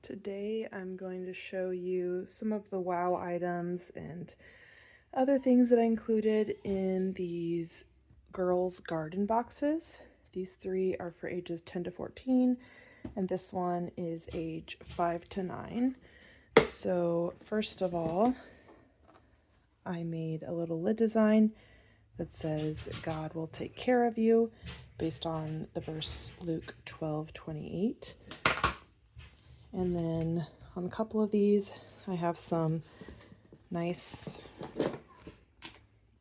Today I'm going to show you some of the wow items and other things that I included in these girls' garden boxes. These three are for ages 10 to 14 and this one is age 5 to 9. So first of all, I made a little lid design that says God will take care of you, based on the verse Luke 12:28. And then on a couple of these, I have some nice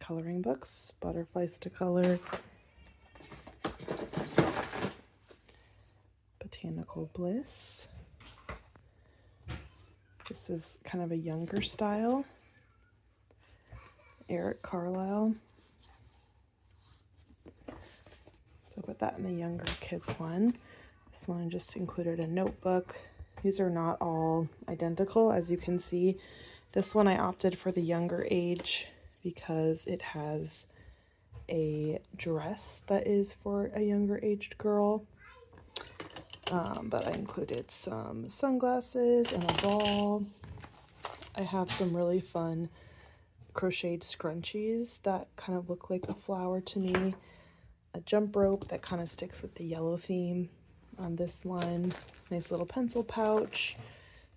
coloring books, Butterflies to Color, Botanical Bliss. This is kind of a younger style, Eric Carlisle. So I put that in the younger kids one. This one just included a notebook. These are not all identical, as you can see. This one I opted for the younger age because it has a dress that is for a younger aged girl. But I included some sunglasses and a ball. I have some really fun crocheted scrunchies that kind of look like a flower to me. A jump rope that kind of sticks with the yellow theme on this one. Nice little pencil pouch,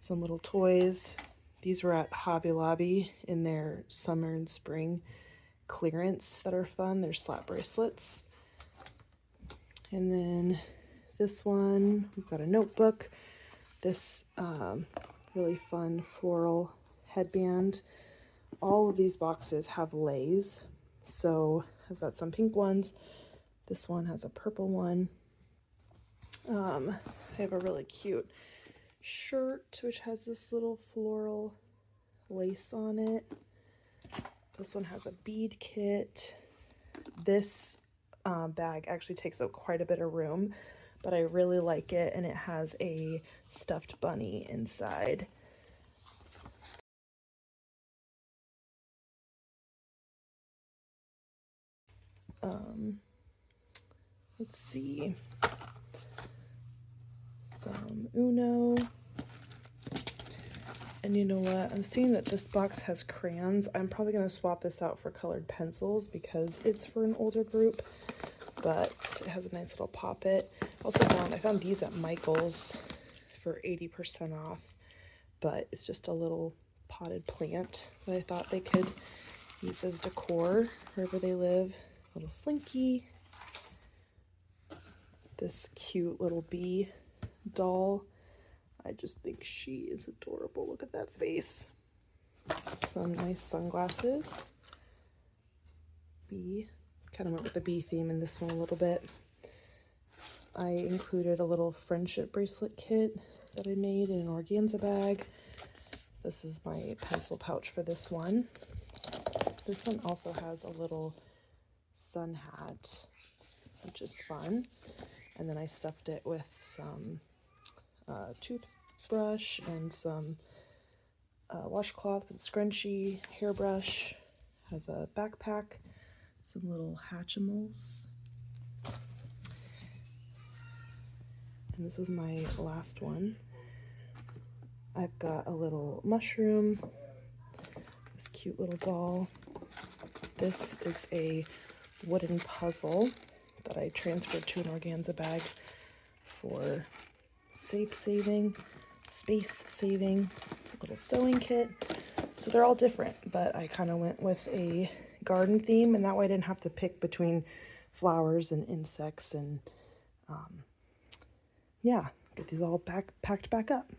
some little toys. These were at Hobby Lobby in their summer and spring clearance that are fun. They're slap bracelets. And then this one, we've got a notebook. This really fun floral headband. All of these boxes have lays. So I've got some pink ones. This one has a purple one. I have a really cute shirt which has this little floral lace on it. This one has a bead kit. This bag actually takes up quite a bit of room, but I really like it, and it has a stuffed bunny inside. Let's see. Some Uno. And you know what? I'm seeing that this box has crayons. I'm probably going to swap this out for colored pencils because it's for an older group, but it has a nice little poppet. I found these at Michael's for 80% off, but it's just a little potted plant that I thought they could use as decor wherever they live. Little slinky. This cute little bee doll. I just think she is adorable. Look at that face. Some nice sunglasses. Bee. Kind of went with the bee theme in this one a little bit. I included a little friendship bracelet kit that I made in an organza bag. This is my pencil pouch for this one. This one also has a little sun hat, which is fun. And then I stuffed it with some toothbrush and some washcloth with a scrunchie, hairbrush. Has a backpack, some little Hatchimals. And this is my last one. I've got a little mushroom, this cute little doll. This is a wooden puzzle that I transferred to an organza bag for safe saving, space saving, little sewing kit. So they're all different, but I kind of went with a garden theme, and that way I didn't have to pick between flowers and insects, and yeah, get these all packed back up.